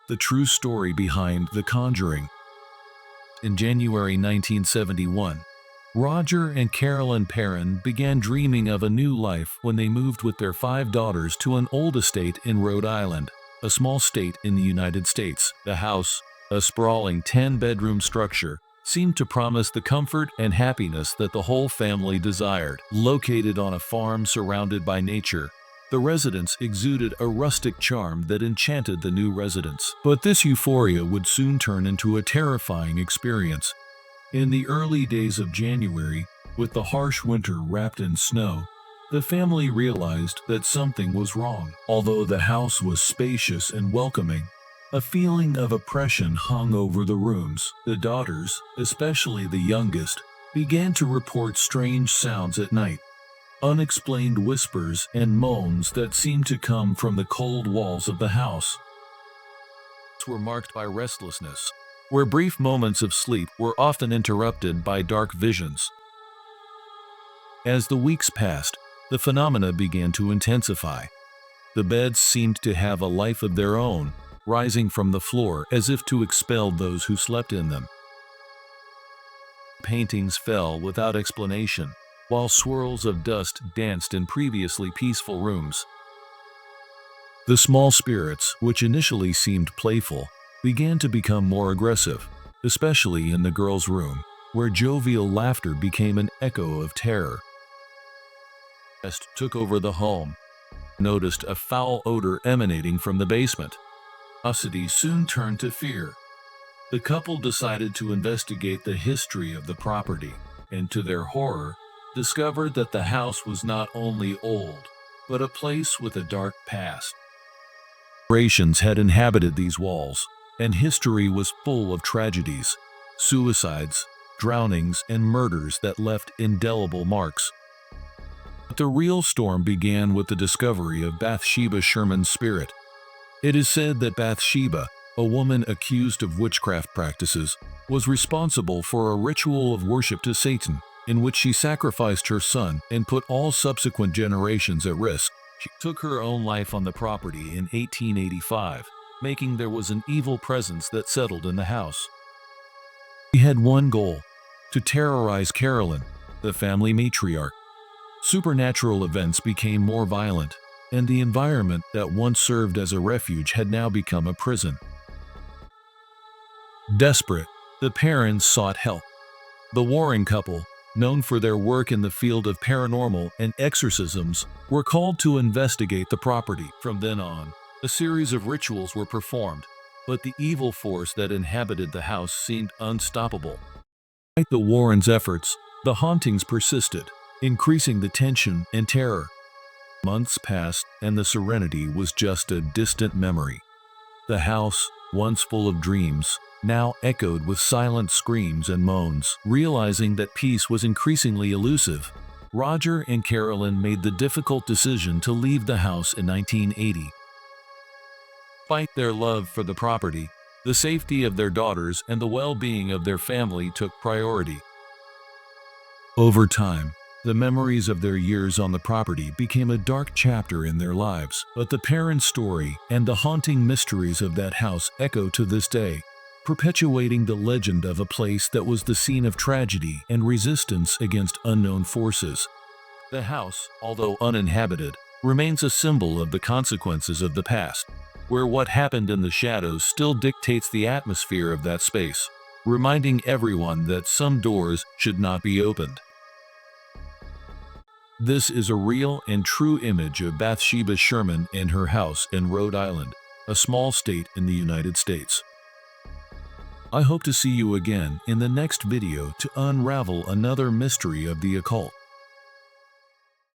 the true story behind The Conjuring. In January 1971, Roger and Carolyn Perron began dreaming of a new life when they moved with their 5 daughters to an old estate in Rhode Island, a small state in the United States. The house, a sprawling 10-bedroom structure, seemed to promise the comfort and happiness that the whole family desired. Located on a farm surrounded by nature, the residence exuded a rustic charm that enchanted the new residents. But this euphoria would soon turn into a terrifying experience. In the early days of January, with the harsh winter wrapped in snow, the family realized that something was wrong. Although the house was spacious and welcoming, a feeling of oppression hung over the rooms. The daughters, especially the youngest, began to report strange sounds at night. Unexplained whispers and moans that seemed to come from the cold walls of the house. Were marked by restlessness, where brief moments of sleep were often interrupted by dark visions. As the weeks passed, the phenomena began to intensify. The beds seemed to have a life of their own, rising from the floor as if to expel those who slept in them. Paintings fell without explanation, while swirls of dust danced in previously peaceful rooms. The small spirits, which initially seemed playful, began to become more aggressive, especially in the girls' room, where jovial laughter became an echo of terror. Guest took over the home, noticed a foul odor emanating from the basement. Curiosity soon turned to fear. The couple decided to investigate the history of the property, and to their horror, discovered that the house was not only old, but a place with a dark past. Generations had inhabited these walls, and history was full of tragedies, suicides, drownings, and murders that left indelible marks. But the real storm began with the discovery of Bathsheba Sherman's spirit. It is said that Bathsheba, a woman accused of witchcraft practices, was responsible for a ritual of worship to Satan, in which she sacrificed her son and put all subsequent generations at risk. She took her own life on the property in 1885, making there was an evil presence that settled in the house. She had one goal: to terrorize Carolyn, the family matriarch. Supernatural events became more violent, and the environment that once served as a refuge had now become a prison. Desperate, the Perrons sought help. The warring couple, known for their work in the field of paranormal and exorcisms, were called to investigate the property. From then on, a series of rituals were performed, but the evil force that inhabited the house seemed unstoppable. Despite the Warrens' efforts, the hauntings persisted, increasing the tension and terror. Months passed, and the serenity was just a distant memory. The house, once full of dreams, now echoed with silent screams and moans. Realizing that peace was increasingly elusive, Roger and Carolyn made the difficult decision to leave the house in 1980. Despite their love for the property, the safety of their daughters and the well-being of their family took priority. Over time, the memories of their years on the property became a dark chapter in their lives, but the Perron story and the haunting mysteries of that house echo to this day, perpetuating the legend of a place that was the scene of tragedy and resistance against unknown forces. The house, although uninhabited, remains a symbol of the consequences of the past, where what happened in the shadows still dictates the atmosphere of that space, reminding everyone that some doors should not be opened. This is a real and true image of Bathsheba Sherman and her house in Rhode Island, a small state in the United States. I hope to see you again in the next video to unravel another mystery of the occult.